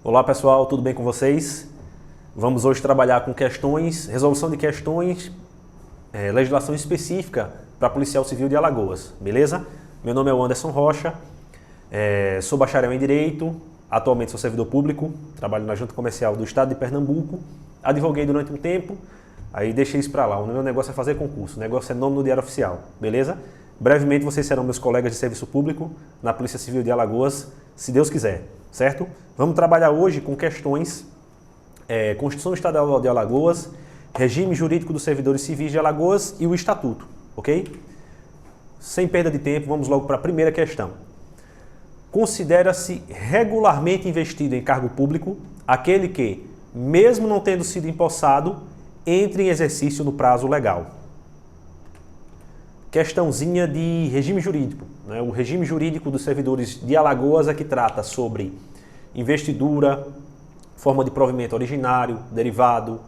Olá pessoal, tudo bem com vocês? Vamos hoje trabalhar com questões, resolução de questões, legislação específica para policial civil de Alagoas, beleza? Meu nome é Anderson Rocha, sou bacharel em Direito, atualmente sou servidor público, trabalho na Junta Comercial do Estado de Pernambuco, advoguei durante um tempo, aí deixei isso para lá, o meu negócio é fazer concurso, o negócio é nome no Diário Oficial, beleza? Brevemente vocês serão meus colegas de serviço público na Polícia Civil de Alagoas, se Deus quiser, certo? Vamos trabalhar hoje com questões Constituição Estadual de Alagoas, regime jurídico dos servidores civis de Alagoas e o Estatuto, ok? Sem perda de tempo, vamos logo para a primeira questão. Considera-se regularmente investido em cargo público aquele que, mesmo não tendo sido empossado, entre em exercício no prazo legal. Questãozinha de regime jurídico, né? O regime jurídico dos servidores de Alagoas é que trata sobre investidura, forma de provimento originário, derivado,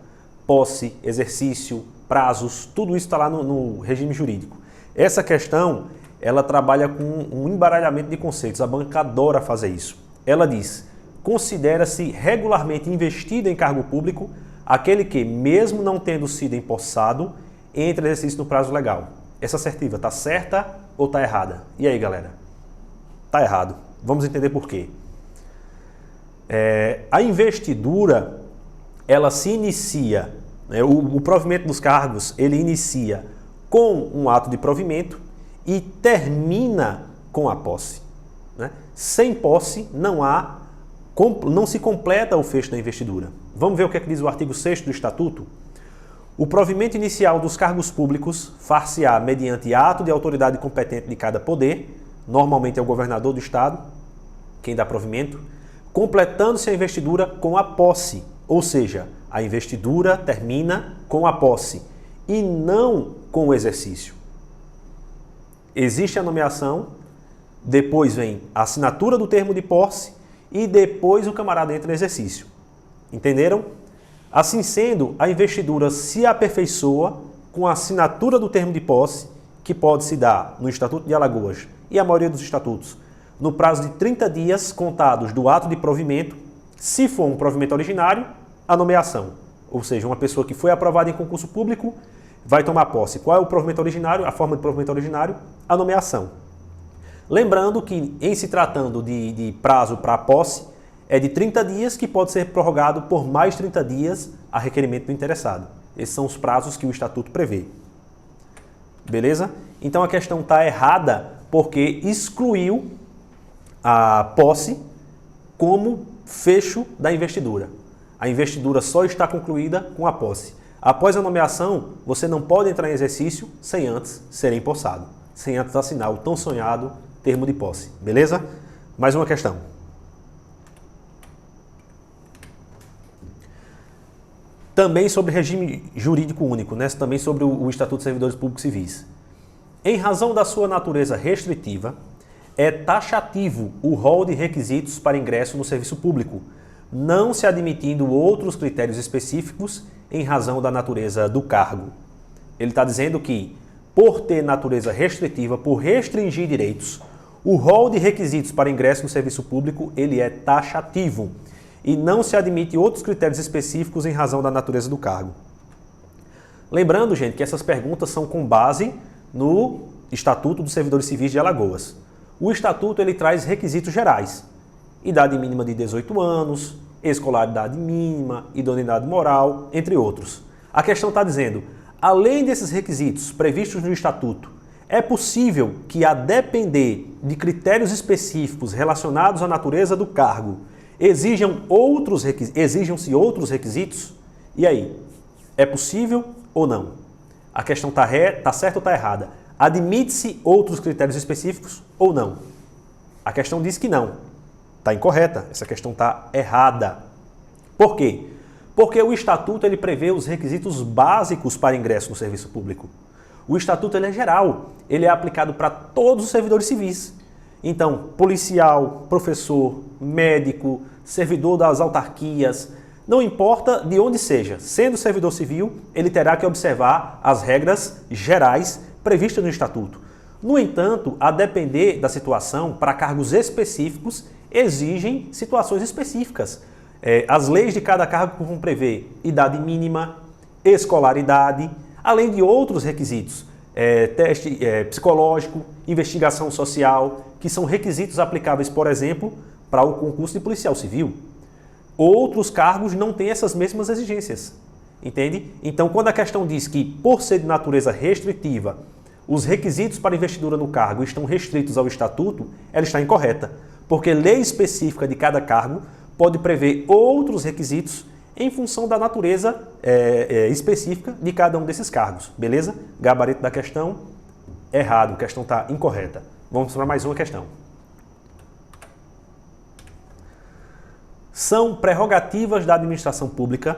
posse, exercício, prazos, tudo isso está lá no regime jurídico. Essa questão, ela trabalha com um embaralhamento de conceitos, a banca adora fazer isso. Ela diz, considera-se regularmente investido em cargo público aquele que, mesmo não tendo sido empossado, entra em exercício no prazo legal. Essa assertiva está certa ou está errada? E aí, galera? Está errado. Vamos entender por quê. A investidura, ela se inicia, né, o provimento dos cargos, ele inicia com um ato de provimento e termina com a posse, né? Sem posse não se completa o fecho da investidura. Vamos ver o que é que diz o artigo 6º do Estatuto? O provimento inicial dos cargos públicos far-se-á mediante ato de autoridade competente de cada poder, normalmente é o governador do estado, quem dá provimento, completando-se a investidura com a posse, ou seja, a investidura termina com a posse e não com o exercício. Existe a nomeação, depois vem a assinatura do termo de posse e depois o camarada entra no exercício. Entenderam? Assim sendo, a investidura se aperfeiçoa com a assinatura do termo de posse, que pode se dar no Estatuto de Alagoas e a maioria dos estatutos, no prazo de 30 dias contados do ato de provimento, se for um provimento originário, a nomeação. Ou seja, uma pessoa que foi aprovada em concurso público vai tomar posse. Qual é o provimento originário? A forma de provimento originário? A nomeação. Lembrando que, em se tratando de prazo para a posse, é de 30 dias que pode ser prorrogado por mais 30 dias a requerimento do interessado. Esses são os prazos que o Estatuto prevê. Beleza? Então a questão está errada porque excluiu a posse como fecho da investidura. A investidura só está concluída com a posse. Após a nomeação, você não pode entrar em exercício sem antes ser empossado, sem antes assinar o tão sonhado termo de posse. Beleza? Mais uma questão. Também sobre regime jurídico único, né? Também sobre o Estatuto de Servidores Públicos Civis. Em razão da sua natureza restritiva, é taxativo o rol de requisitos para ingresso no serviço público, não se admitindo outros critérios específicos em razão da natureza do cargo. Ele está dizendo que, por ter natureza restritiva, por restringir direitos, o rol de requisitos para ingresso no serviço público ele é taxativo e não se admite outros critérios específicos em razão da natureza do cargo. Lembrando, gente, que essas perguntas são com base no Estatuto dos Servidores Civis de Alagoas. O Estatuto ele traz requisitos gerais: idade mínima de 18 anos, escolaridade mínima, idoneidade moral, entre outros. A questão está dizendo, além desses requisitos previstos no Estatuto, é possível que, a depender de critérios específicos relacionados à natureza do cargo, exijam-se outros requisitos? E aí? É possível ou não? A questão está certa ou está errada? Admite-se outros critérios específicos ou não? A questão diz que não. Está incorreta. Essa questão está errada. Por quê? Porque o Estatuto ele prevê os requisitos básicos para ingresso no serviço público. O Estatuto ele é geral. Ele é aplicado para todos os servidores civis. Então, policial, professor, médico, servidor das autarquias, não importa de onde seja, sendo servidor civil, ele terá que observar as regras gerais previstas no Estatuto. No entanto, a depender da situação, para cargos específicos, exigem situações específicas. As leis de cada cargo vão prever idade mínima, escolaridade, além de outros requisitos, teste psicológico, investigação social, que são requisitos aplicáveis, por exemplo, para o concurso de policial civil. Outros cargos não têm essas mesmas exigências, entende? Então, quando a questão diz que, por ser de natureza restritiva, os requisitos para investidura no cargo estão restritos ao estatuto, ela está incorreta, porque lei específica de cada cargo pode prever outros requisitos em função da natureza específica de cada um desses cargos, beleza? Gabarito da questão, errado, a questão está incorreta. Vamos para mais uma questão. São prerrogativas da administração pública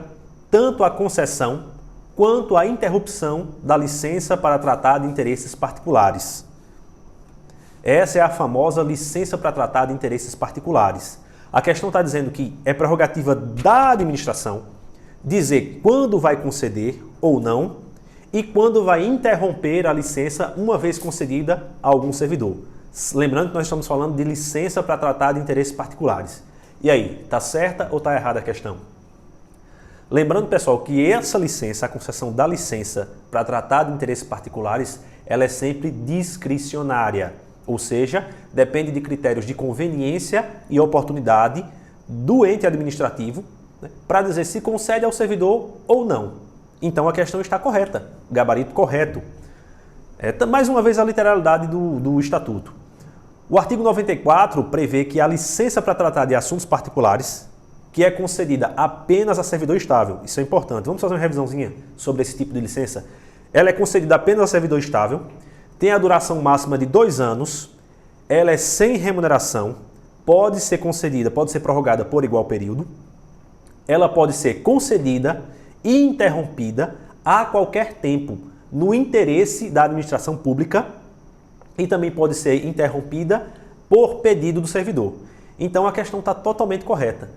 tanto a concessão quanto a interrupção da licença para tratar de interesses particulares. Essa é a famosa licença para tratar de interesses particulares. A questão está dizendo que é prerrogativa da administração dizer quando vai conceder ou não e quando vai interromper a licença uma vez concedida a algum servidor. Lembrando que nós estamos falando de licença para tratar de interesses particulares. E aí, está certa ou está errada a questão? Lembrando, pessoal, que essa licença, a concessão da licença para tratar de interesses particulares, ela é sempre discricionária, ou seja, depende de critérios de conveniência e oportunidade do ente administrativo, né, para dizer se concede ao servidor ou não. Então a questão está correta, gabarito correto. Mais uma vez a literalidade do Estatuto. O artigo 94 prevê que a licença para tratar de assuntos particulares, que é concedida apenas a servidor estável, isso é importante, vamos fazer uma revisãozinha sobre esse tipo de licença. Ela é concedida apenas a servidor estável, tem a duração máxima de 2 anos, ela é sem remuneração, pode ser concedida, pode ser prorrogada por igual período, ela pode ser concedida e interrompida a qualquer tempo, no interesse da administração pública, e também pode ser interrompida por pedido do servidor. Então a questão está totalmente correta.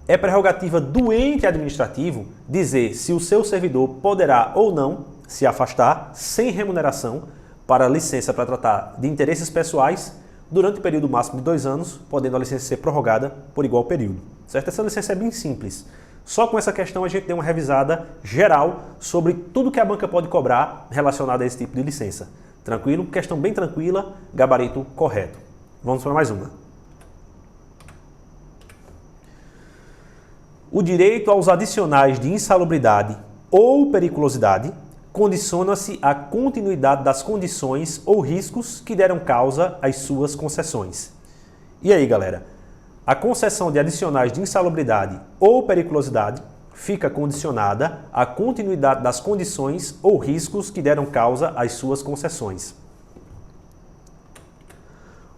É prerrogativa do ente administrativo dizer se o seu servidor poderá ou não se afastar sem remuneração para licença para tratar de interesses pessoais durante o período máximo de 2 anos, podendo a licença ser prorrogada por igual período. Certo? Essa licença é bem simples. Só com essa questão a gente deu uma revisada geral sobre tudo que a banca pode cobrar relacionado a esse tipo de licença. Tranquilo? Questão bem tranquila, gabarito correto. Vamos para mais uma. O direito aos adicionais de insalubridade ou periculosidade condiciona-se à continuidade das condições ou riscos que deram causa às suas concessões. E aí, galera? A concessão de adicionais de insalubridade ou periculosidade fica condicionada à continuidade das condições ou riscos que deram causa às suas concessões.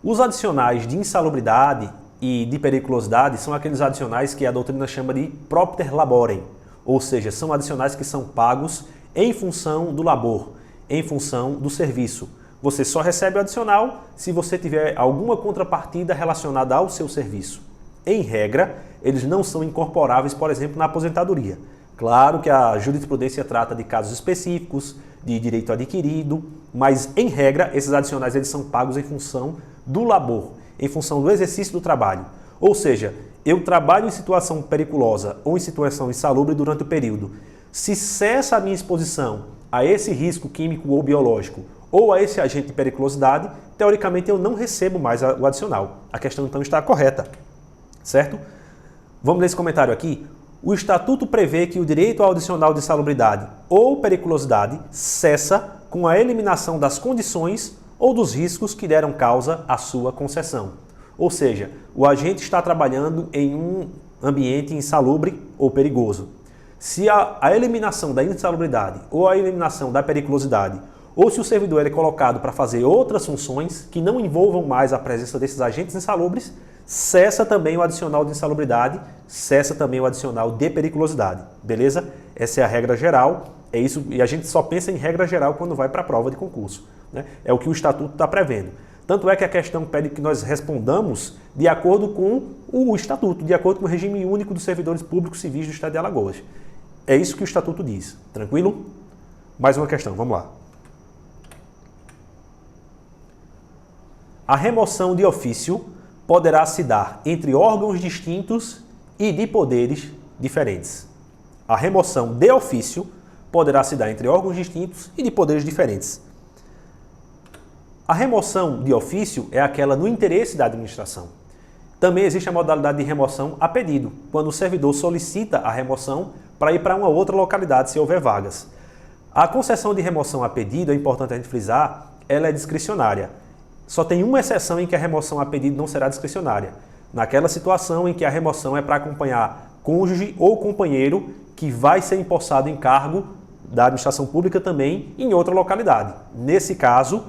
Os adicionais de insalubridade e de periculosidade são aqueles adicionais que a doutrina chama de propter laborem, ou seja, são adicionais que são pagos em função do labor, em função do serviço. Você só recebe o adicional se você tiver alguma contrapartida relacionada ao seu serviço. Em regra, eles não são incorporáveis, por exemplo, na aposentadoria. Claro que a jurisprudência trata de casos específicos, de direito adquirido, mas em regra, esses adicionais eles são pagos em função do labor, em função do exercício do trabalho. Ou seja, eu trabalho em situação periculosa ou em situação insalubre durante o período. Se cessa a minha exposição a esse risco químico ou biológico ou a esse agente de periculosidade, teoricamente eu não recebo mais o adicional. A questão então está correta, certo? Vamos ler esse comentário aqui. O Estatuto prevê que o direito ao adicional de insalubridade ou periculosidade cessa com a eliminação das condições ou dos riscos que deram causa à sua concessão. Ou seja, o agente está trabalhando em um ambiente insalubre ou perigoso. Se a eliminação da insalubridade ou a eliminação da periculosidade, ou se o servidor é colocado para fazer outras funções que não envolvam mais a presença desses agentes insalubres, cessa também o adicional de insalubridade, cessa também o adicional de periculosidade. Beleza? Essa é a regra geral. É isso, e a gente só pensa em regra geral quando vai para a prova de concurso, né? É o que o Estatuto está prevendo. Tanto é que a questão pede que nós respondamos de acordo com o Estatuto, de acordo com o regime único dos servidores públicos civis do Estado de Alagoas. É isso que o Estatuto diz. Tranquilo? Mais uma questão, vamos lá. A remoção de ofício poderá se dar entre órgãos distintos e de poderes diferentes. A remoção de ofício poderá se dar entre órgãos distintos e de poderes diferentes. A remoção de ofício é aquela no interesse da administração. Também existe a modalidade de remoção a pedido, quando o servidor solicita a remoção para ir para uma outra localidade, se houver vagas. A concessão de remoção a pedido, é importante a gente frisar, ela é discricionária. Só tem uma exceção em que a remoção a pedido não será discricionária. Naquela situação em que a remoção é para acompanhar cônjuge ou companheiro que vai ser empossado em cargo da administração pública também em outra localidade. Nesse caso,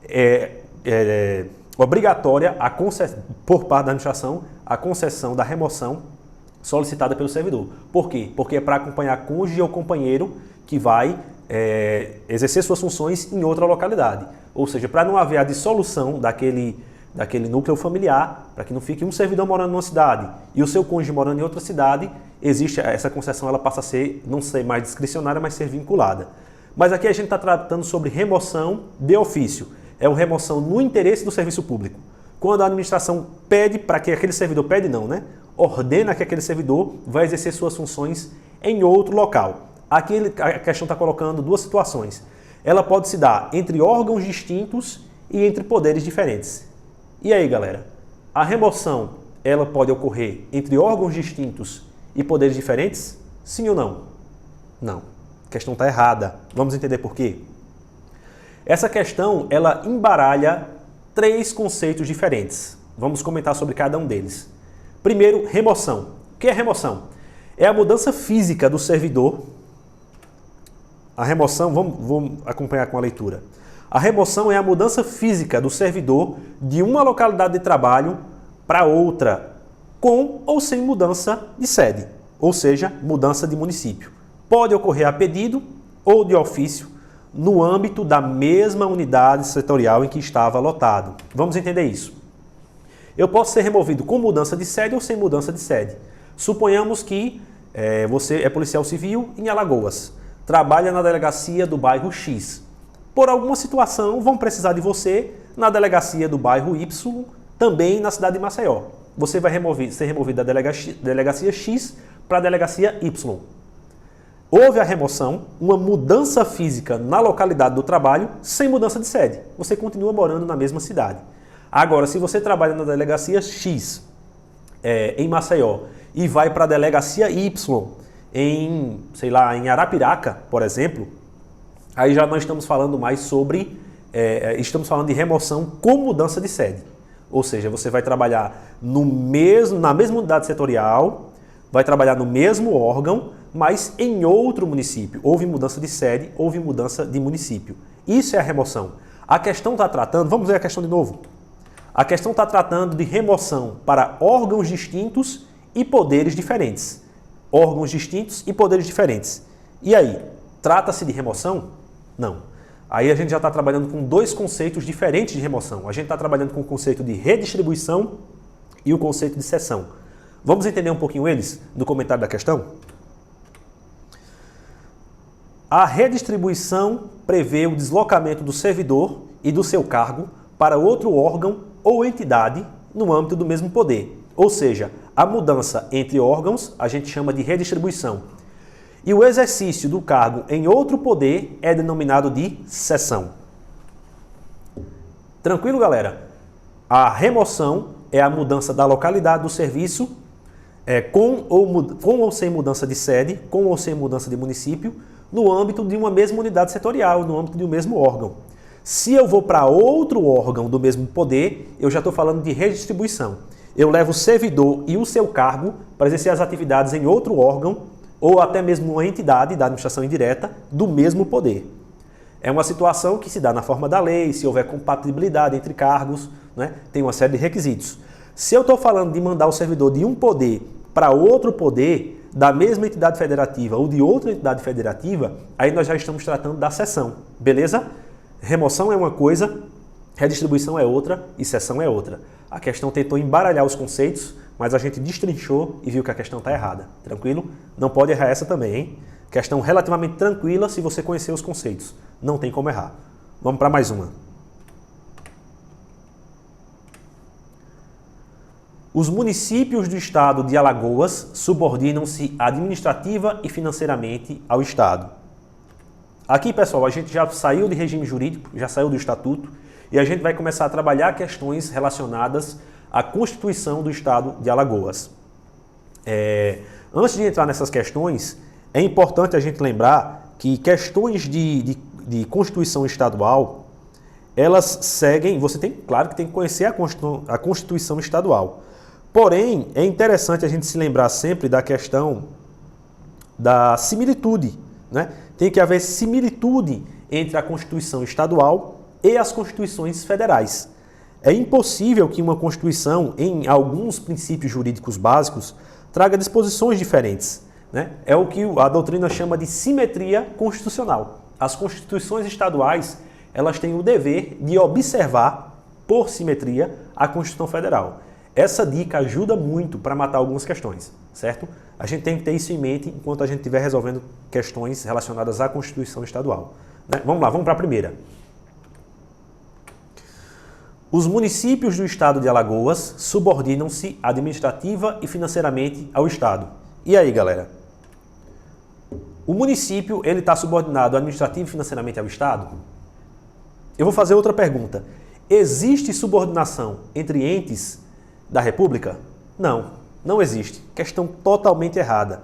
é obrigatória por parte da administração a concessão da remoção solicitada pelo servidor. Por quê? Porque é para acompanhar cônjuge ou companheiro que vai exercer suas funções em outra localidade. Ou seja, para não haver a dissolução daquele núcleo familiar, para que não fique um servidor morando numa cidade e o seu cônjuge morando em outra cidade, existe essa concessão, ela passa a não ser mais discricionária, mas ser vinculada. Mas aqui a gente está tratando sobre remoção de ofício. É uma remoção no interesse do serviço público. Quando a administração pede para que aquele servidor, ordena que aquele servidor vai exercer suas funções em outro local. Aqui a questão está colocando duas situações. Ela pode se dar entre órgãos distintos e entre poderes diferentes. E aí, galera? A remoção, ela pode ocorrer entre órgãos distintos e poderes diferentes? Sim ou não? Não. A questão está errada. Vamos entender por quê? Essa questão, ela embaralha 3 conceitos diferentes. Vamos comentar sobre cada um deles. Primeiro, remoção. O que é remoção? É a mudança física do servidor. A remoção, vamos acompanhar com a leitura. A remoção é a mudança física do servidor de uma localidade de trabalho para outra, com ou sem mudança de sede, ou seja, mudança de município. Pode ocorrer a pedido ou de ofício no âmbito da mesma unidade setorial em que estava lotado. Vamos entender isso. Eu posso ser removido com mudança de sede ou sem mudança de sede. Suponhamos que você é policial civil em Alagoas, trabalha na delegacia do bairro X. Por alguma situação, vão precisar de você na delegacia do bairro Y, também na cidade de Maceió. Você vai ser removido da delegacia X para a delegacia Y. Houve a remoção, uma mudança física na localidade do trabalho, sem mudança de sede. Você continua morando na mesma cidade. Agora, se você trabalha na delegacia X, em Maceió, e vai para a delegacia Y, em Arapiraca, por exemplo, aí já nós estamos falando mais sobre, estamos falando de remoção com mudança de sede. Ou seja, você vai trabalhar na mesma unidade setorial, vai trabalhar no mesmo órgão, mas em outro município. Houve mudança de sede, houve mudança de município. Isso é a remoção. A questão está tratando, vamos ver a questão de novo. A questão está tratando de remoção para órgãos distintos e poderes diferentes. Órgãos distintos e poderes diferentes. E aí, trata-se de remoção? Não. Aí a gente já está trabalhando com 2 conceitos diferentes de remoção. A gente está trabalhando com o conceito de redistribuição e o conceito de cessão. Vamos entender um pouquinho eles no comentário da questão? A redistribuição prevê o deslocamento do servidor e do seu cargo para outro órgão ou entidade no âmbito do mesmo poder. Ou seja, a mudança entre órgãos a gente chama de redistribuição. E o exercício do cargo em outro poder é denominado de cessão. Tranquilo, galera? A remoção é a mudança da localidade do serviço, com ou sem mudança de sede, com ou sem mudança de município, no âmbito de uma mesma unidade setorial, no âmbito de um mesmo órgão. Se eu vou para outro órgão do mesmo poder, eu já estou falando de redistribuição. Eu levo o servidor e o seu cargo para exercer as atividades em outro órgão ou até mesmo uma entidade da administração indireta do mesmo poder. É uma situação que se dá na forma da lei, se houver compatibilidade entre cargos, né? Tem uma série de requisitos. Se eu estou falando de mandar o servidor de um poder para outro poder, da mesma entidade federativa ou de outra entidade federativa, aí nós já estamos tratando da cessão, beleza? Remoção é uma coisa, redistribuição é outra e cessão é outra. A questão tentou embaralhar os conceitos, mas a gente destrinchou e viu que a questão está errada. Tranquilo? Não pode errar essa também, hein? Questão relativamente tranquila se você conhecer os conceitos. Não tem como errar. Vamos para mais uma. Os municípios do estado de Alagoas subordinam-se administrativa e financeiramente ao Estado. Aqui, pessoal, a gente já saiu de regime jurídico, já saiu do estatuto, e a gente vai começar a trabalhar questões relacionadas à Constituição do estado de Alagoas. Antes de entrar nessas questões, é importante a gente lembrar que questões de Constituição estadual, elas seguem, claro que tem que conhecer a Constituição estadual. Porém, é interessante a gente se lembrar sempre da questão da similitude, né? Tem que haver similitude entre a Constituição estadual e as Constituições federais. É impossível que uma Constituição, em alguns princípios jurídicos básicos, traga disposições diferentes, né? É o que a doutrina chama de simetria constitucional. As Constituições estaduais, elas têm o dever de observar, por simetria, a Constituição Federal. Essa dica ajuda muito para matar algumas questões, certo? A gente tem que ter isso em mente enquanto a gente estiver resolvendo questões relacionadas à Constituição estadual, né? Vamos lá, vamos para a primeira. Os municípios do estado de Alagoas subordinam-se administrativa e financeiramente ao Estado. E aí, galera? O município, ele está subordinado administrativa e financeiramente ao Estado? Eu vou fazer outra pergunta. Existe subordinação entre entes da República? Não, não existe. Questão totalmente errada.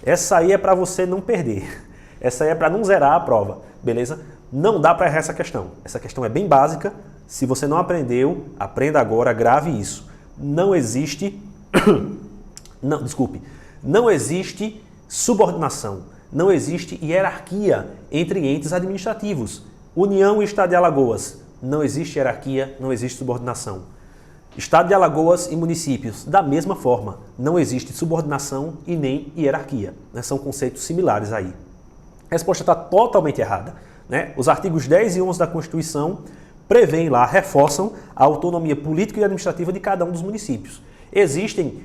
Essa aí é para você não perder. Essa aí é para não zerar a prova, beleza? Não dá para errar essa questão. Essa questão é bem básica. Se você não aprendeu, aprenda agora, grave isso. Não existe... Não existe subordinação. Não existe hierarquia entre entes administrativos. União e Estado de Alagoas. Não existe hierarquia, não existe subordinação. Estado de Alagoas e municípios, da mesma forma, não existe subordinação e nem hierarquia, né? São conceitos similares aí. A resposta está totalmente errada, né? Os artigos 10 e 11 da Constituição prevêem lá, reforçam a autonomia política e administrativa de cada um dos municípios. Existem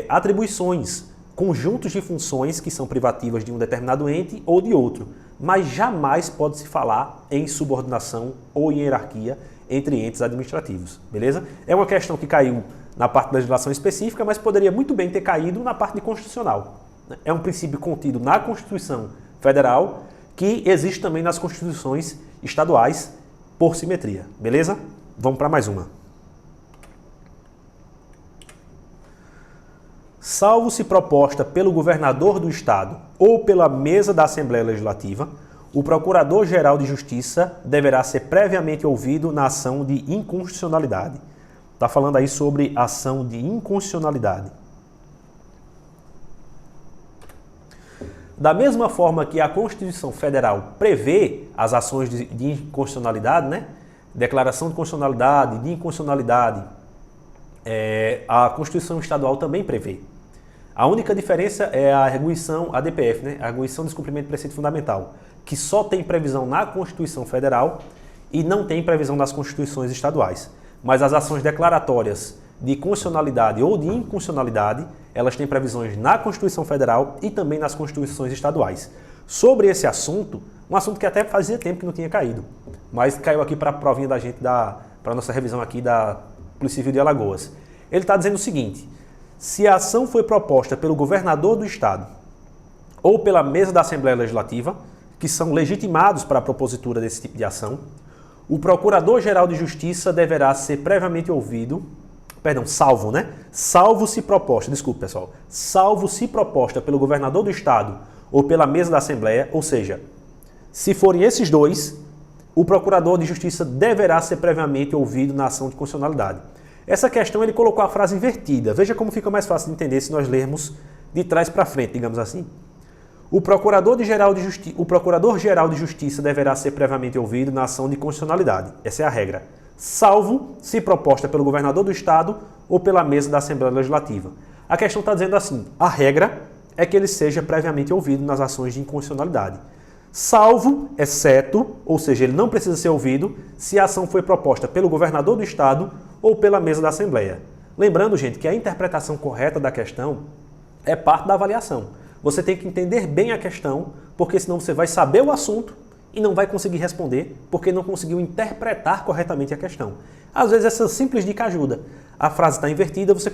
atribuições, conjuntos de funções que são privativas de um determinado ente ou de outro, mas jamais pode se falar em subordinação ou em hierarquia entre entes administrativos, beleza? É uma questão que caiu na parte da legislação específica, mas poderia muito bem ter caído na parte de constitucional. É um princípio contido na Constituição Federal que existe também nas Constituições estaduais por simetria, beleza? Vamos para mais uma. Salvo se proposta pelo governador do Estado ou pela mesa da Assembleia Legislativa, o Procurador-Geral de Justiça deverá ser previamente ouvido na ação de inconstitucionalidade. Está falando aí sobre ação de inconstitucionalidade. Da mesma forma que a Constituição Federal prevê as ações de inconstitucionalidade, né? Declaração de constitucionalidade, de inconstitucionalidade, a Constituição Estadual também prevê. A única diferença é a arguição, a DPF, né? A arguição de descumprimento de preceito fundamental, que só tem previsão na Constituição Federal e não tem previsão nas Constituições estaduais. Mas as ações declaratórias de constitucionalidade ou de inconstitucionalidade, elas têm previsões na Constituição Federal e também nas Constituições estaduais. Sobre esse assunto, um assunto que até fazia tempo que não tinha caído, mas caiu aqui para a provinha da gente, para a nossa revisão aqui da Polícia Civil de Alagoas. Ele está dizendo o seguinte: se a ação foi proposta pelo governador do Estado ou pela mesa da Assembleia Legislativa, que são legitimados para a propositura desse tipo de ação, o Procurador-Geral de Justiça deverá ser previamente ouvido, salvo se proposta pelo governador do Estado ou pela mesa da Assembleia, ou seja, se forem esses dois, o Procurador de Justiça deverá ser previamente ouvido na ação de constitucionalidade. Essa questão ele colocou a frase invertida. Veja como fica mais fácil de entender se nós lermos de trás para frente, digamos assim. O Procurador-Geral de Justiça deverá ser previamente ouvido na ação de constitucionalidade. Essa é a regra. Salvo se proposta pelo governador do Estado ou pela mesa da Assembleia Legislativa. A questão está dizendo assim: a regra é que ele seja previamente ouvido nas ações de inconstitucionalidade. Salvo, exceto, ou seja, ele não precisa ser ouvido se a ação foi proposta pelo governador do Estado ou pela mesa da Assembleia. Lembrando, gente, que a interpretação correta da questão é parte da avaliação. Você tem que entender bem a questão, porque senão você vai saber o assunto e não vai conseguir responder, porque não conseguiu interpretar corretamente a questão. Às vezes essa simples dica ajuda. a frase está invertida, você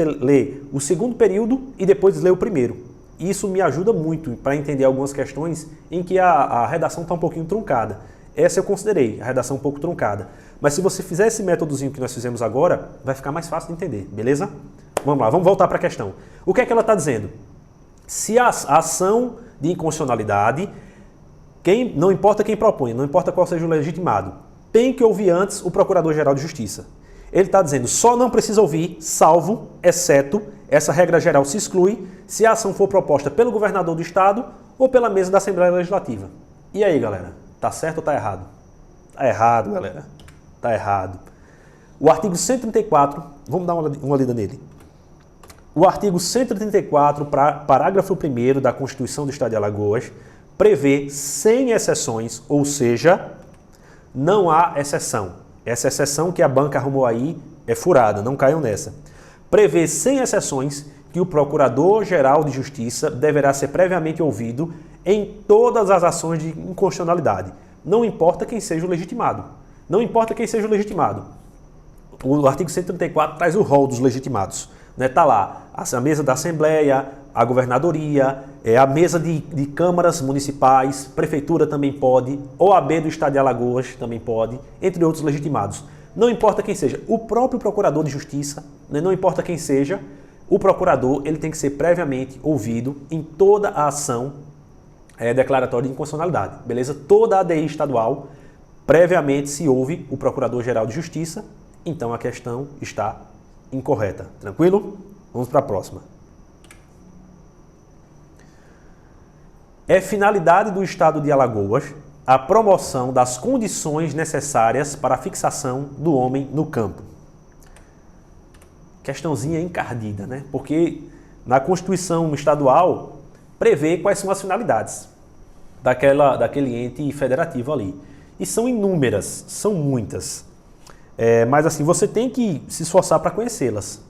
lê o segundo período e depois lê o primeiro. Isso me ajuda muito para entender algumas questões em que a redação está um pouquinho truncada. Essa eu considerei, a redação um pouco truncada. Mas se você fizer esse métodozinho que nós fizemos agora, vai ficar mais fácil de entender, beleza? Vamos lá, vamos voltar para a questão. O que é que ela está dizendo? Se a ação de inconstitucionalidade, não importa quem propõe, não importa qual seja o legitimado, tem que ouvir antes o Procurador-Geral de Justiça. Ele está dizendo, só não precisa ouvir, salvo, exceto, essa regra geral se exclui, se a ação for proposta pelo governador do Estado ou pela mesa da Assembleia Legislativa. E aí, galera? Tá certo ou tá errado? Tá errado, galera. Tá errado. O artigo 134, vamos dar uma lida nele. O artigo 134, parágrafo 1º da Constituição do Estado de Alagoas, prevê sem exceções, ou seja, não há exceção. Essa exceção que a banca arrumou aí é furada, não caiam nessa. Prevê sem exceções que o Procurador-Geral de Justiça deverá ser previamente ouvido em todas as ações de inconstitucionalidade. Não importa quem seja o legitimado. Não importa quem seja o legitimado. O artigo 134 traz o rol dos legitimados. Está lá a mesa da Assembleia, a governadoria, a mesa de câmaras municipais, prefeitura também pode, OAB do Estado de Alagoas também pode, entre outros legitimados. Não importa quem seja, o próprio procurador de justiça, não importa quem seja, o procurador ele tem que ser previamente ouvido em toda a ação declaratória de inconstitucionalidade, beleza? Toda a ADI estadual, previamente se ouve o Procurador-Geral de Justiça, então a questão está incorreta. Tranquilo? Vamos para a próxima. É finalidade do Estado de Alagoas a promoção das condições necessárias para a fixação do homem no campo. Questãozinha encardida, né? Porque na Constituição estadual prevê quais são as finalidades daquele ente federativo ali. E são inúmeras, são muitas. Mas assim, você tem que se esforçar para conhecê-las.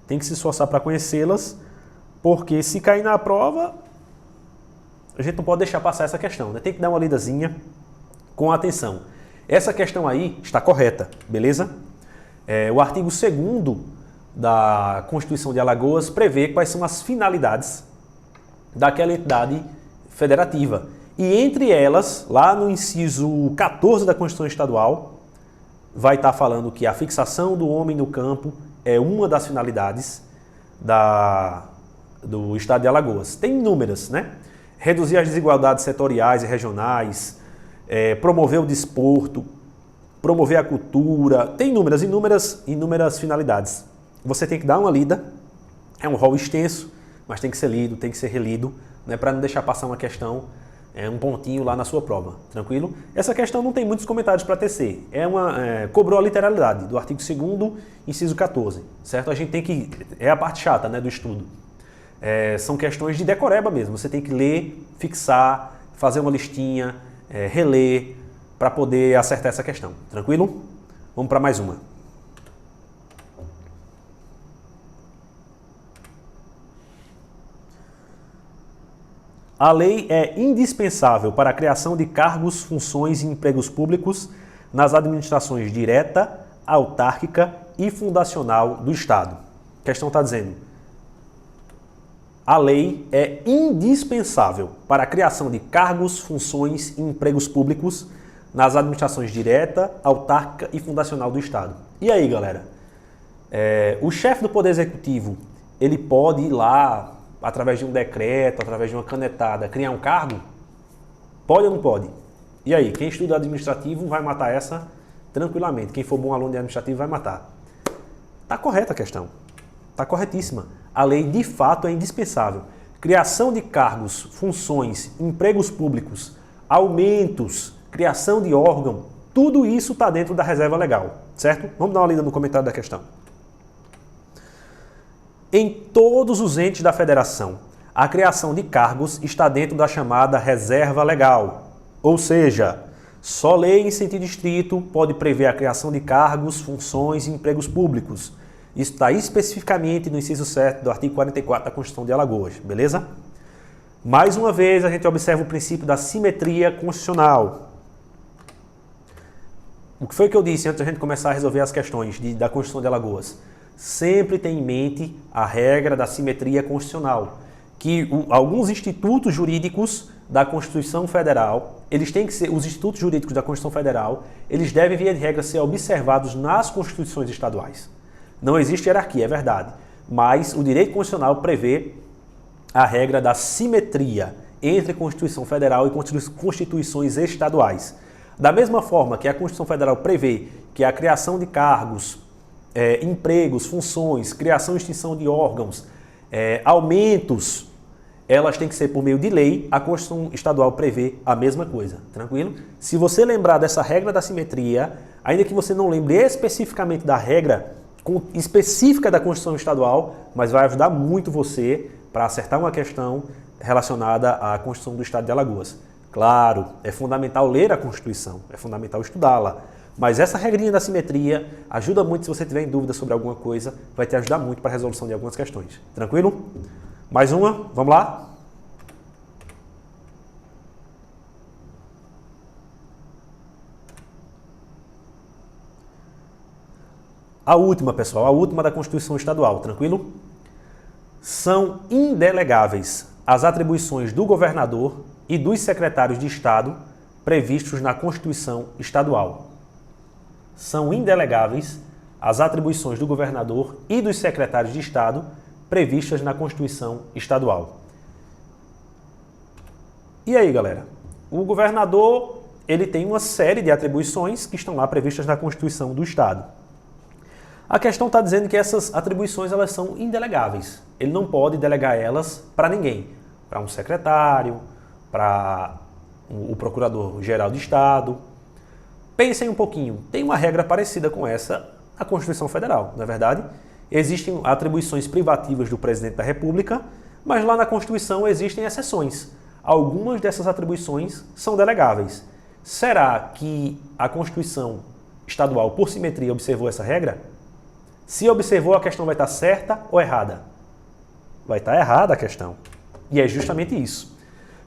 Tem que se esforçar para conhecê-las, porque se cair na prova, a gente não pode deixar passar essa questão, né? Tem que dar uma lidazinha com atenção. Essa questão aí está correta, beleza? O artigo 2º da Constituição de Alagoas prevê quais são as finalidades daquela entidade federativa. E entre elas, lá no inciso 14 da Constituição Estadual, vai estar falando que a fixação do homem no campo é uma das finalidades do Estado de Alagoas. Tem inúmeras, né? Reduzir as desigualdades setoriais e regionais, promover o desporto, promover a cultura, tem inúmeras finalidades. Você tem que dar uma lida, é um rol extenso, mas tem que ser lido, tem que ser relido, né, para não deixar passar uma questão, um pontinho lá na sua prova, tranquilo? Essa questão não tem muitos comentários para tecer, cobrou a literalidade do artigo 2º, inciso 14, certo? A gente tem que, é a parte chata, né, do estudo. São questões de decoreba mesmo, você tem que ler, fixar, fazer uma listinha, reler, para poder acertar essa questão, tranquilo? Vamos para mais uma. A lei é indispensável para a criação de cargos, funções e empregos públicos nas administrações direta, autárquica e fundacional do Estado. A questão está dizendo: a lei é indispensável para a criação de cargos, funções e empregos públicos nas administrações direta, autárquica e fundacional do Estado. E aí, galera? O chefe do Poder Executivo, ele pode ir lá, através de um decreto, através de uma canetada, criar um cargo? Pode ou não pode? E aí, quem estuda administrativo vai matar essa tranquilamente. Quem for bom aluno de administrativo vai matar. Está correta a questão. Está corretíssima. A lei, de fato, é indispensável. Criação de cargos, funções, empregos públicos, aumentos, criação de órgão, tudo isso está dentro da reserva legal, certo? Vamos dar uma lida no comentário da questão. Em todos os entes da federação, a criação de cargos está dentro da chamada reserva legal. Ou seja, só lei em sentido estrito pode prever a criação de cargos, funções e empregos públicos. Isso está especificamente no inciso 7 do artigo 44 da Constituição de Alagoas, beleza? Mais uma vez, a gente observa o princípio da simetria constitucional. O que foi que eu disse antes da gente começar a resolver as questões da Constituição de Alagoas? sempre tenha em mente a regra da simetria constitucional, que alguns institutos jurídicos da Constituição Federal, eles têm que ser, os institutos jurídicos da Constituição Federal, eles devem, via de regra, ser observados nas constituições estaduais. Não existe hierarquia, é verdade, mas o direito constitucional prevê a regra da simetria entre Constituição Federal e constituições estaduais. Da mesma forma que a Constituição Federal prevê que a criação de cargos, empregos, funções, criação e extinção de órgãos, aumentos, elas têm que ser por meio de lei, a Constituição Estadual prevê a mesma coisa, tranquilo? Se você lembrar dessa regra da simetria, ainda que você não lembre especificamente da regra específica da Constituição Estadual, mas vai ajudar muito você para acertar uma questão relacionada à Constituição do Estado de Alagoas. Claro, é fundamental ler a Constituição, é fundamental estudá-la, mas essa regrinha da simetria ajuda muito se você tiver em dúvida sobre alguma coisa, vai te ajudar muito para a resolução de algumas questões. Tranquilo? Mais uma? Vamos lá? A última, pessoal, a última da Constituição Estadual, tranquilo? São indelegáveis as atribuições do governador e dos secretários de Estado previstos na Constituição Estadual. São indelegáveis as atribuições do governador e dos secretários de Estado previstas na Constituição Estadual. E aí, galera? O governador, ele tem uma série de atribuições que estão lá previstas na Constituição do Estado. A questão está dizendo que essas atribuições elas são indelegáveis. Ele não pode delegar elas para ninguém, para um secretário, para o Procurador-Geral de Estado. Pensem um pouquinho, tem uma regra parecida com essa na Constituição Federal, não é verdade? Existem atribuições privativas do Presidente da República, mas lá na Constituição existem exceções. Algumas dessas atribuições são delegáveis. Será que a Constituição Estadual, por simetria, observou essa regra? Se observou, a questão vai estar certa ou errada? Vai estar errada a questão. E é justamente isso.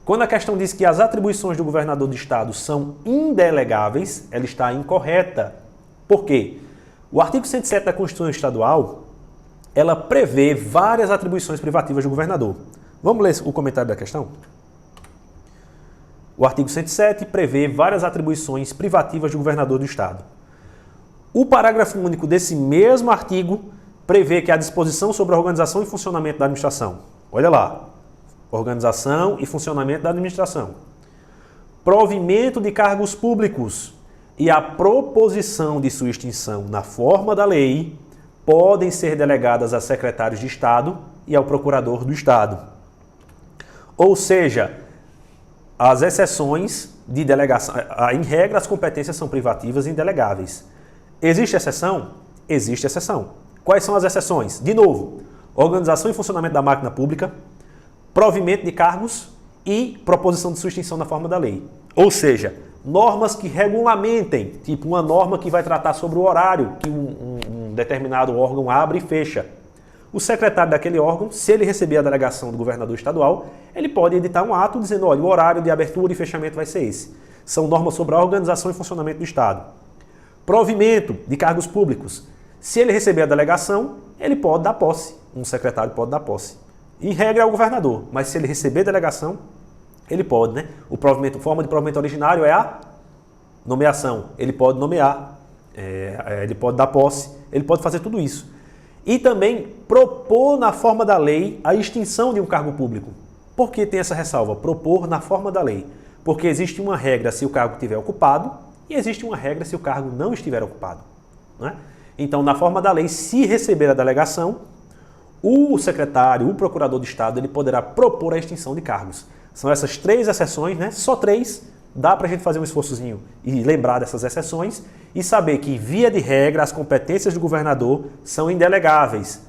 Quando a questão diz que as atribuições do governador do Estado são indelegáveis, ela está incorreta. Por quê? O artigo 107 da Constituição Estadual, ela prevê várias atribuições privativas do governador. Vamos ler o comentário da questão? O artigo 107 prevê várias atribuições privativas do governador do Estado. O parágrafo único desse mesmo artigo prevê que a disposição sobre a organização e funcionamento da administração, olha lá, organização e funcionamento da administração, provimento de cargos públicos e a proposição de sua extinção na forma da lei podem ser delegadas a secretários de Estado e ao procurador do Estado. Ou seja, as exceções de delegação, em regra, as competências são privativas e indelegáveis. Existe exceção? Existe exceção. Quais são as exceções? De novo, organização e funcionamento da máquina pública, provimento de cargos e proposição de sua extinção na forma da lei. Ou seja, normas que regulamentem, tipo uma norma que vai tratar sobre o horário que um determinado órgão abre e fecha. O secretário daquele órgão, se ele receber a delegação do governador estadual, ele pode editar um ato dizendo, olha, o horário de abertura e fechamento vai ser esse. São normas sobre a organização e funcionamento do Estado. Provimento de cargos públicos. Se ele receber a delegação, ele pode dar posse. Um secretário pode dar posse. Em regra é o governador, mas se ele receber a delegação, ele pode, né? O provimento, a forma de provimento originário é a nomeação. Ele pode nomear, ele pode dar posse, ele pode fazer tudo isso. E também propor na forma da lei a extinção de um cargo público. Por que tem essa ressalva? Propor na forma da lei. Porque existe uma regra se o cargo estiver ocupado e existe uma regra se o cargo não estiver ocupado. Né? Então, na forma da lei, se receber a delegação, o secretário, o procurador do Estado, ele poderá propor a extinção de cargos. São essas 3 exceções, né? Só 3. Dá para a gente fazer um esforçozinho e lembrar dessas exceções e saber que, via de regra, as competências do governador são indelegáveis.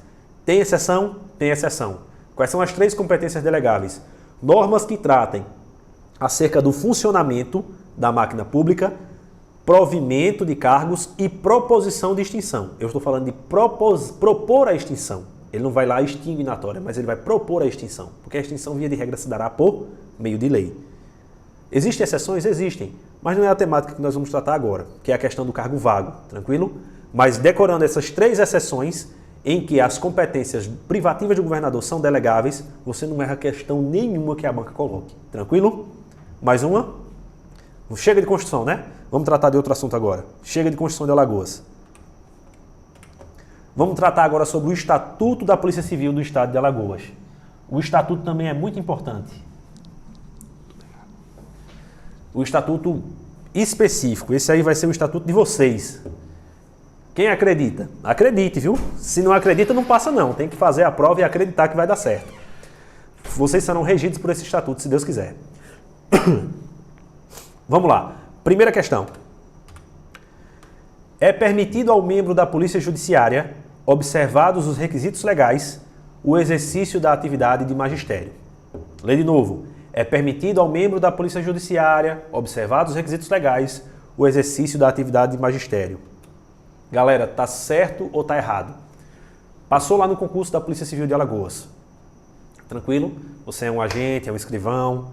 Tem exceção? Tem exceção. Quais são as 3 competências delegáveis? Normas que tratem acerca do funcionamento da máquina pública, provimento de cargos e proposição de extinção. Eu estou falando de propor a extinção. Ele não vai lá extinguir na tória, mas ele vai propor a extinção, porque a extinção, via de regra, se dará por meio de lei. Existem exceções? Existem, mas não é a temática que nós vamos tratar agora, que é a questão do cargo vago, tranquilo? Mas decorando essas 3 exceções, em que as competências privativas do governador são delegáveis, você não erra questão nenhuma que a banca coloque. Tranquilo? Mais uma? Chega de Constituição, né? Vamos tratar de outro assunto agora. Chega de Constituição de Alagoas. Vamos tratar agora sobre o Estatuto da Polícia Civil do Estado de Alagoas. O Estatuto também é muito importante. O Estatuto específico, esse aí vai ser o Estatuto de vocês. Quem acredita? Acredite, viu? Se não acredita, não passa não. Tem que fazer a prova e acreditar que vai dar certo. Vocês serão regidos por esse Estatuto, se Deus quiser. Vamos lá. Primeira questão. É permitido ao membro da Polícia Judiciária, observados os requisitos legais, o exercício da atividade de magistério. Lê de novo. É permitido ao membro da Polícia Judiciária, observados os requisitos legais, o exercício da atividade de magistério. Galera, tá certo ou tá errado? Passou lá no concurso da Polícia Civil de Alagoas. Tranquilo? Você é um agente, é um escrivão.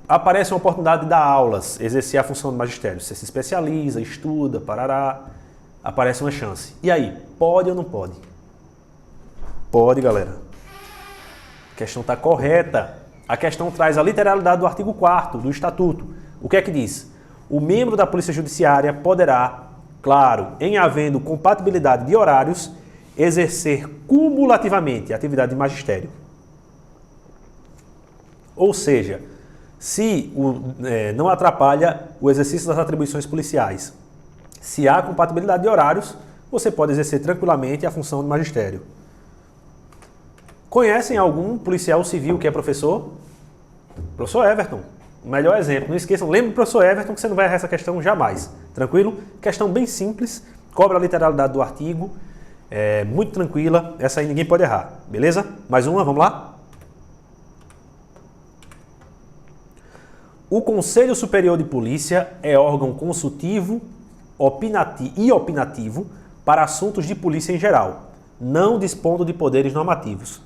Aparece uma oportunidade de dar aulas, exercer a função do magistério. Você se especializa, estuda, parará. Aparece uma chance. E aí, pode ou não pode? Pode, galera. A questão está correta. A questão traz a literalidade do artigo 4º do Estatuto. O que é que diz? O membro da Polícia Judiciária poderá, claro, em havendo compatibilidade de horários, exercer cumulativamente a atividade de magistério. Ou seja, se não atrapalha o exercício das atribuições policiais. Se há compatibilidade de horários, você pode exercer tranquilamente a função de magistério. Conhecem algum policial civil que é professor? Professor Everton, o melhor exemplo. Não esqueçam, lembre do professor Everton que você não vai errar essa questão jamais. Tranquilo? Questão bem simples, cobra a literalidade do artigo, é muito tranquila, essa aí ninguém pode errar. Beleza? Mais uma, vamos lá? O Conselho Superior de Polícia é órgão consultivo e opinativo para assuntos de polícia em geral, não dispondo de poderes normativos.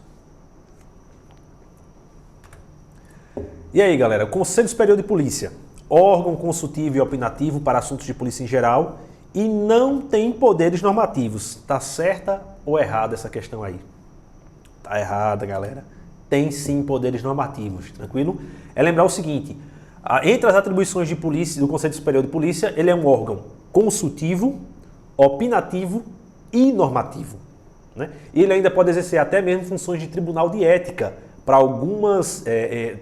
E aí, galera, Conselho Superior de Polícia, órgão consultivo e opinativo para assuntos de polícia em geral e não tem poderes normativos. Tá certa ou errada essa questão aí? Tá errada, galera. Tem sim poderes normativos, tranquilo? É lembrar o seguinte, entre as atribuições de polícia, do Conselho Superior de Polícia, ele é um órgão consultivo, opinativo e normativo. Né? E ele ainda pode exercer até mesmo funções de tribunal de ética para algumas,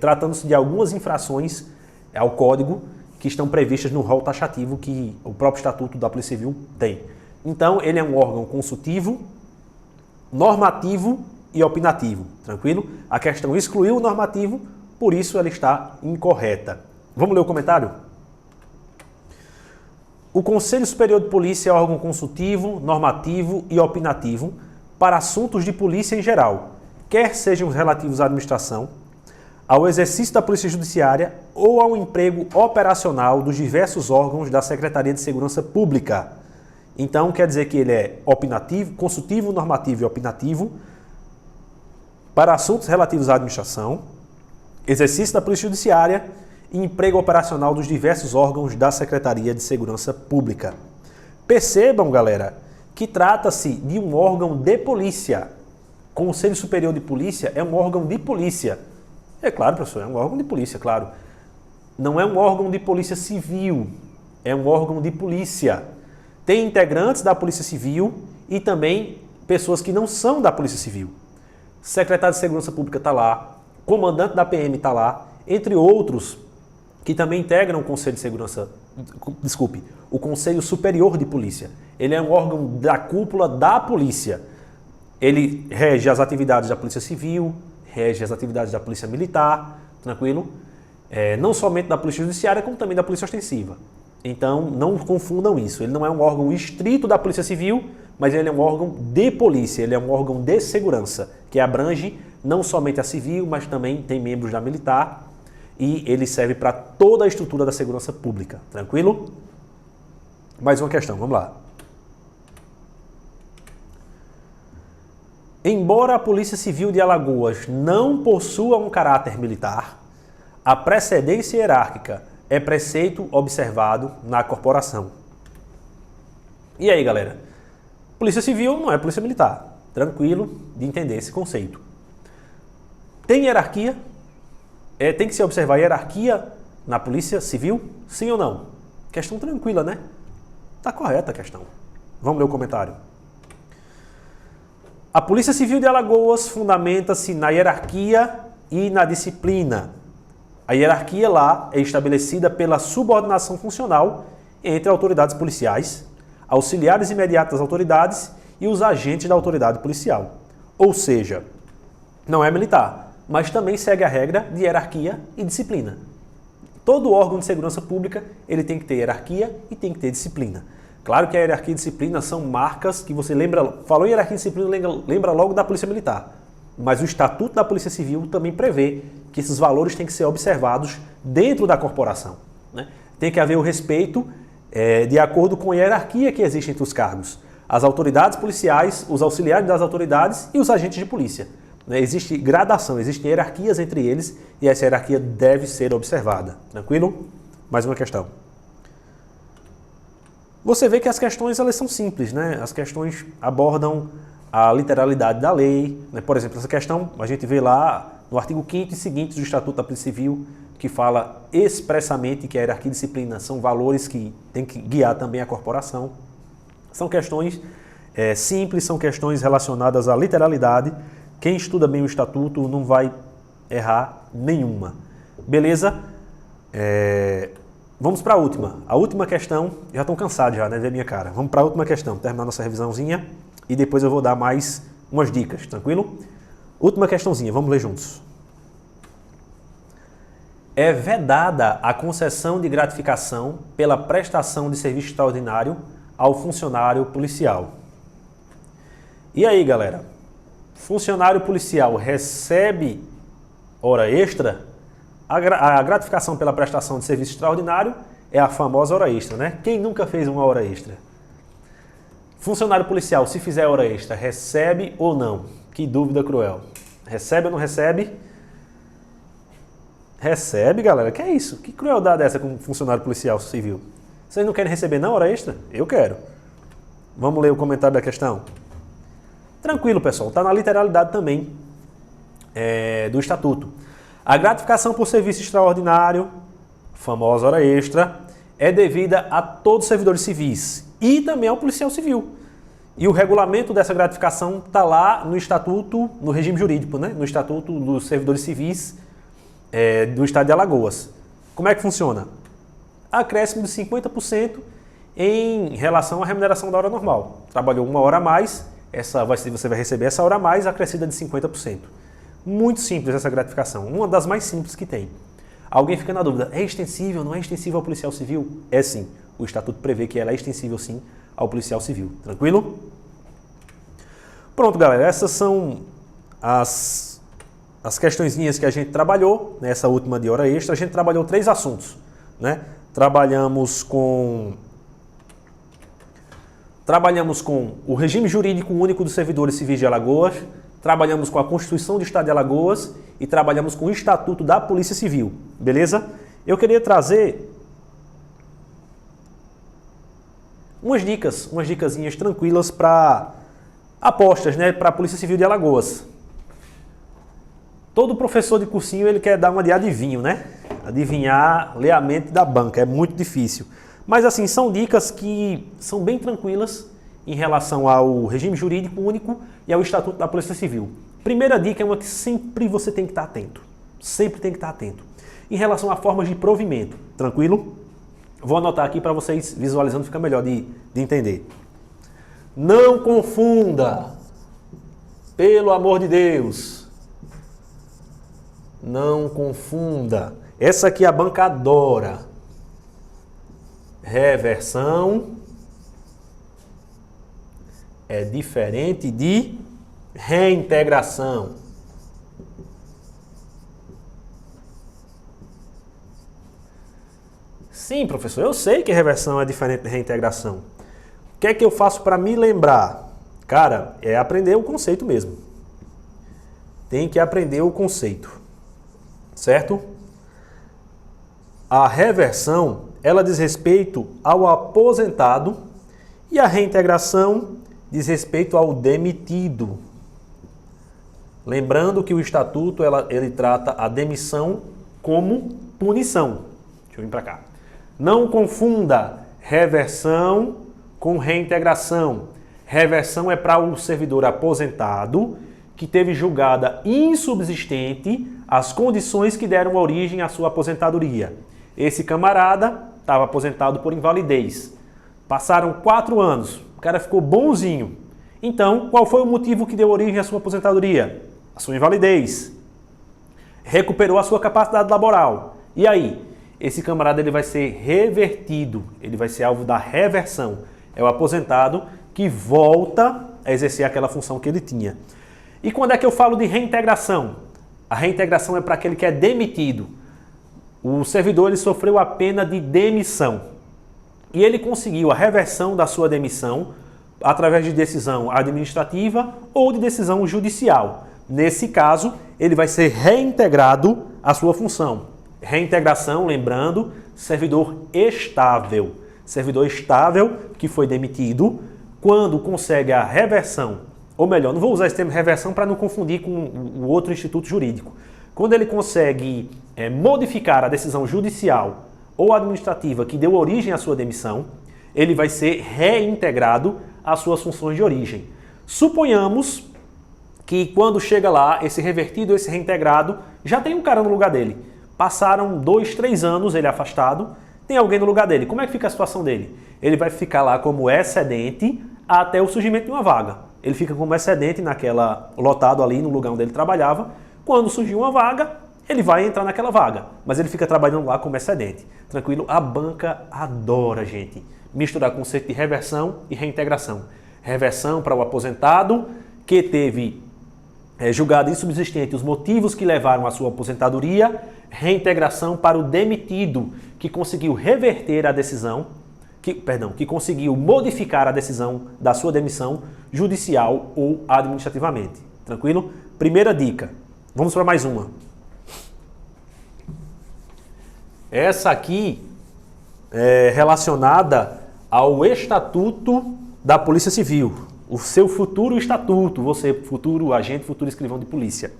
tratando-se de algumas infrações ao Código que estão previstas no rol taxativo que o próprio Estatuto da Polícia Civil tem. Então, ele é um órgão consultivo, normativo e opinativo. Tranquilo? A questão excluiu o normativo, por isso ela está incorreta. Vamos ler o comentário? O Conselho Superior de Polícia é órgão consultivo, normativo e opinativo para assuntos de polícia em geral, quer sejam relativos à administração, ao exercício da Polícia Judiciária ou ao emprego operacional dos diversos órgãos da Secretaria de Segurança Pública. Então, quer dizer que ele é opinativo, consultivo, normativo e opinativo para assuntos relativos à administração, exercício da Polícia Judiciária e emprego operacional dos diversos órgãos da Secretaria de Segurança Pública. Percebam, galera, que trata-se de um órgão de polícia. Conselho Superior de Polícia é um órgão de polícia. É claro, professor, é um órgão de polícia, claro. Não é um órgão de polícia civil, é um órgão de polícia. Tem integrantes da Polícia Civil e também pessoas que não são da Polícia Civil. Secretário de Segurança Pública está lá, comandante da PM está lá, entre outros que também integram o Conselho de Segurança, o Conselho Superior de Polícia. Ele é um órgão da cúpula da polícia. Ele rege as atividades da Polícia Civil, rege as atividades da Polícia Militar, tranquilo? Não somente da Polícia Judiciária, como também da Polícia Ostensiva. Então, não confundam isso. Ele não é um órgão estrito da Polícia Civil, mas ele é um órgão de polícia, ele é um órgão de segurança, que abrange não somente a civil, mas também tem membros da militar, e ele serve para toda a estrutura da segurança pública. Tranquilo? Mais uma questão, vamos lá. Embora a Polícia Civil de Alagoas não possua um caráter militar, a precedência hierárquica é preceito observado na corporação. E aí, galera? Polícia Civil não é Polícia Militar. Tranquilo de entender esse conceito. Tem hierarquia? Tem que se observar a hierarquia na Polícia Civil? Sim ou não? Questão tranquila, né? Tá correta a questão. Vamos ler o comentário. A Polícia Civil de Alagoas fundamenta-se na hierarquia e na disciplina. A hierarquia lá é estabelecida pela subordinação funcional entre autoridades policiais, auxiliares imediatos das autoridades e os agentes da autoridade policial. Ou seja, não é militar, mas também segue a regra de hierarquia e disciplina. Todo órgão de segurança pública ele tem que ter hierarquia e tem que ter disciplina. Claro que a hierarquia e disciplina são marcas que você lembra, falou em hierarquia e disciplina, lembra logo da Polícia Militar. Mas o Estatuto da Polícia Civil também prevê que esses valores têm que ser observados dentro da corporação, né? Tem que haver o respeito de acordo com a hierarquia que existe entre os cargos. As autoridades policiais, os auxiliares das autoridades e os agentes de polícia. Existe gradação, existem hierarquias entre eles e essa hierarquia deve ser observada. Tranquilo? Mais uma questão. Você vê que as questões elas são simples, né? As questões abordam a literalidade da lei, né? Por exemplo, essa questão a gente vê lá no artigo 5º e seguintes do Estatuto da Polícia Civil, que fala expressamente que a hierarquia e disciplina são valores que tem que guiar também a corporação. São questões simples, são questões relacionadas à literalidade. Quem estuda bem o Estatuto não vai errar nenhuma. Beleza? Vamos para a última. A última questão, já estão cansados já, né, ver minha cara. Vamos para a última questão, terminar nossa revisãozinha e depois eu vou dar mais umas dicas, tranquilo? Última questãozinha, vamos ler juntos. É vedada a concessão de gratificação pela prestação de serviço extraordinário ao funcionário policial. E aí, galera? Funcionário policial recebe hora extra? A gratificação pela prestação de serviço extraordinário é a famosa hora extra, né? Quem nunca fez uma hora extra? Funcionário policial, se fizer hora extra, recebe ou não? Que dúvida cruel. Recebe ou não recebe? Recebe, galera. Que é isso? Que crueldade é essa com funcionário policial civil? Vocês não querem receber não hora extra? Eu quero. Vamos ler o comentário da questão? Tranquilo, pessoal. Está na literalidade também do Estatuto. A gratificação por serviço extraordinário, famosa hora extra, é devida a todos os servidores civis e também ao policial civil. E o regulamento dessa gratificação está lá no Estatuto, no regime jurídico, né? No Estatuto dos Servidores Civis do Estado de Alagoas. Como é que funciona? Acréscimo de 50% em relação à remuneração da hora normal. Trabalhou uma hora a mais, você vai receber essa hora a mais acrescida de 50%. Muito simples essa gratificação, uma das mais simples que tem. Alguém fica na dúvida, é extensível, não é extensível ao policial civil? É sim, o Estatuto prevê que ela é extensível sim ao policial civil, tranquilo? Pronto, galera, essas são as questõezinhas que a gente trabalhou nessa última de hora extra. A gente trabalhou 3 assuntos, né? Trabalhamos com o regime jurídico único dos servidores civis de Alagoas, trabalhamos com a Constituição do Estado de Alagoas e trabalhamos com o Estatuto da Polícia Civil, beleza? Eu queria trazer umas dicasinhas tranquilas para apostas, né, para a Polícia Civil de Alagoas. Todo professor de cursinho ele quer dar uma de adivinho, né? Adivinhar, ler a mente da banca, é muito difícil. Mas assim, são dicas que são bem tranquilas em relação ao regime jurídico único e ao Estatuto da Polícia Civil. Primeira dica é uma que sempre você tem que estar atento. Sempre tem que estar atento. Em relação a formas de provimento, tranquilo? Vou anotar aqui para vocês visualizando, fica melhor de entender. Não confunda, pelo amor de Deus. Não confunda. Essa aqui a banca adora. Reversão é diferente de reintegração. Sim, professor, eu sei que reversão é diferente de reintegração. O que é que eu faço para me lembrar? Cara, é aprender o conceito mesmo. Tem que aprender o conceito, certo? A reversão, ela diz respeito ao aposentado e a reintegração diz respeito ao demitido. Lembrando que o estatuto ele trata a demissão como punição. Deixa eu vir para cá. Não confunda reversão com reintegração. Reversão é para o servidor aposentado que teve julgada insubsistente as condições que deram origem à sua aposentadoria. Esse camarada estava aposentado por invalidez. Passaram 4 anos, o cara ficou bonzinho. Então, qual foi o motivo que deu origem à sua aposentadoria? A sua invalidez. Recuperou a sua capacidade laboral. E aí? Esse camarada ele vai ser revertido, ele vai ser alvo da reversão. É o aposentado que volta a exercer aquela função que ele tinha. E quando é que eu falo de reintegração? A reintegração é para aquele que é demitido. O servidor ele sofreu a pena de demissão. E ele conseguiu a reversão da sua demissão através de decisão administrativa ou de decisão judicial. Nesse caso, ele vai ser reintegrado à sua função. Reintegração, lembrando, servidor estável. Servidor estável que foi demitido, quando consegue a reversão, ou melhor, não vou usar esse termo reversão para não confundir com o outro instituto jurídico. Quando ele consegue modificar a decisão judicial ou administrativa que deu origem à sua demissão, ele vai ser reintegrado às suas funções de origem. Suponhamos que quando chega lá, esse revertido, esse reintegrado, já tem um cara no lugar dele. Passaram 2, 3 anos ele afastado, tem alguém no lugar dele. Como é que fica a situação dele? Ele vai ficar lá como excedente até o surgimento de uma vaga. Ele fica como excedente lotado ali no lugar onde ele trabalhava. Quando surgir uma vaga, ele vai entrar naquela vaga. Mas ele fica trabalhando lá como excedente. Tranquilo? A banca adora, gente, misturar conceito de reversão e reintegração. Reversão para o aposentado que teve julgado insubsistente os motivos que levaram à sua aposentadoria. Reintegração para o demitido que conseguiu reverter a decisão, que conseguiu modificar a decisão da sua demissão judicial ou administrativamente. Tranquilo? Primeira dica. Vamos para mais uma. Essa aqui é relacionada ao Estatuto da Polícia Civil. O seu futuro estatuto, você futuro agente, futuro escrivão de polícia.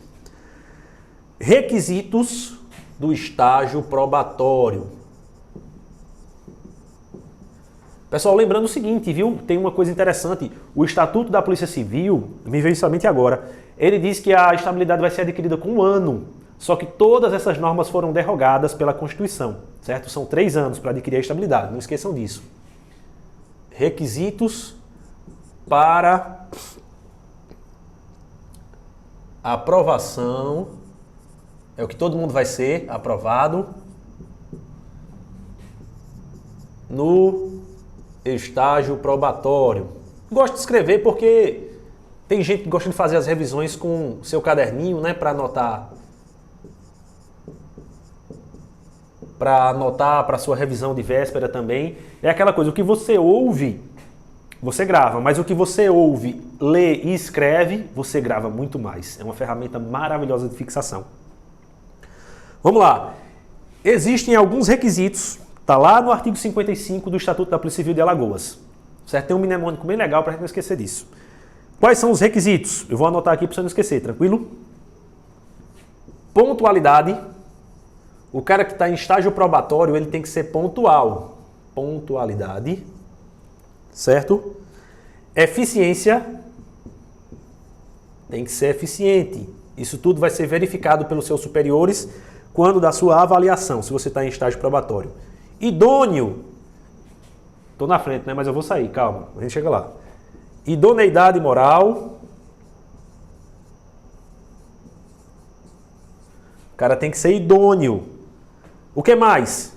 Requisitos do estágio probatório. Pessoal, lembrando o seguinte, viu? Tem uma coisa interessante. O Estatuto da Polícia Civil, me veio somente agora, ele diz que a estabilidade vai ser adquirida com 1 ano. Só que todas essas normas foram derrogadas pela Constituição, certo? São 3 anos para adquirir a estabilidade, não esqueçam disso. Requisitos para aprovação, é o que todo mundo vai ser aprovado no estágio probatório. Gosto de escrever porque tem gente que gosta de fazer as revisões com seu caderninho, né, para anotar para sua revisão de véspera também. É aquela coisa, o que você ouve, você grava, mas o que você ouve, lê e escreve, você grava muito mais. É uma ferramenta maravilhosa de fixação. Vamos lá. Existem alguns requisitos, está lá no artigo 55 do Estatuto da Polícia Civil de Alagoas. Certo? Tem um mnemônico bem legal para a gente não esquecer disso. Quais são os requisitos? Eu vou anotar aqui para você não esquecer, tranquilo? Pontualidade. O cara que está em estágio probatório, ele tem que ser pontual. Pontualidade. Certo? Eficiência. Tem que ser eficiente. Isso tudo vai ser verificado pelos seus superiores quando da sua avaliação, se você está em estágio probatório. Idôneo. Estou na frente, né? Mas eu vou sair, calma. A gente chega lá. Idoneidade moral. O cara tem que ser idôneo. O que mais?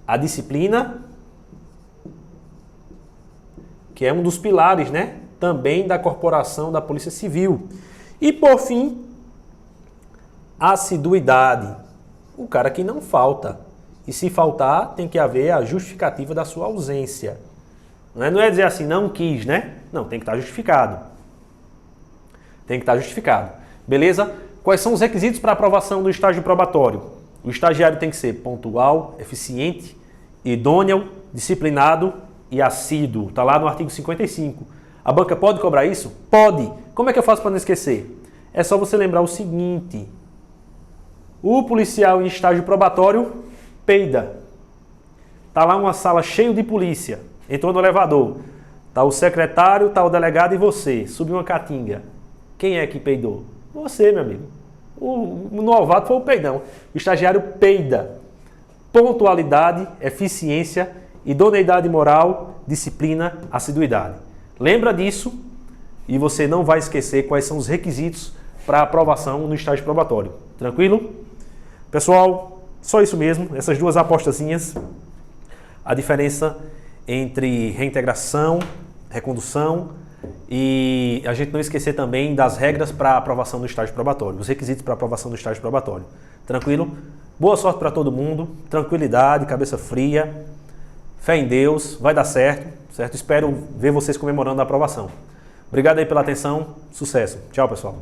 A disciplina, que é um dos pilares, né, também da corporação da Polícia Civil. E por fim, assiduidade. O cara que não falta. E se faltar, tem que haver a justificativa da sua ausência. Não é dizer assim, não quis, né? Não, tem que estar justificado. Tem que estar justificado. Beleza? Quais são os requisitos para aprovação do estágio probatório? O estagiário tem que ser pontual, eficiente, idôneo, disciplinado e assíduo. Está lá no artigo 55. A banca pode cobrar isso? Pode. Como é que eu faço para não esquecer? É só você lembrar o seguinte. O policial em estágio probatório peida. Tá lá uma sala cheia de polícia. Entrou no elevador. Tá o secretário, tá o delegado e você. Subiu uma caatinga. Quem é que peidou? Você, meu amigo. O novato foi o peidão. O estagiário peida. Pontualidade, eficiência, idoneidade moral, disciplina, assiduidade. Lembra disso e você não vai esquecer quais são os requisitos para aprovação no estágio probatório. Tranquilo? Pessoal, só isso mesmo, essas duas apostazinhas. A diferença entre reintegração, recondução e a gente não esquecer também das regras para aprovação do estágio probatório, os requisitos para aprovação do estágio probatório. Tranquilo? Boa sorte para todo mundo, tranquilidade, cabeça fria, fé em Deus, vai dar certo, certo? Espero ver vocês comemorando a aprovação. Obrigado aí pela atenção, sucesso. Tchau, pessoal.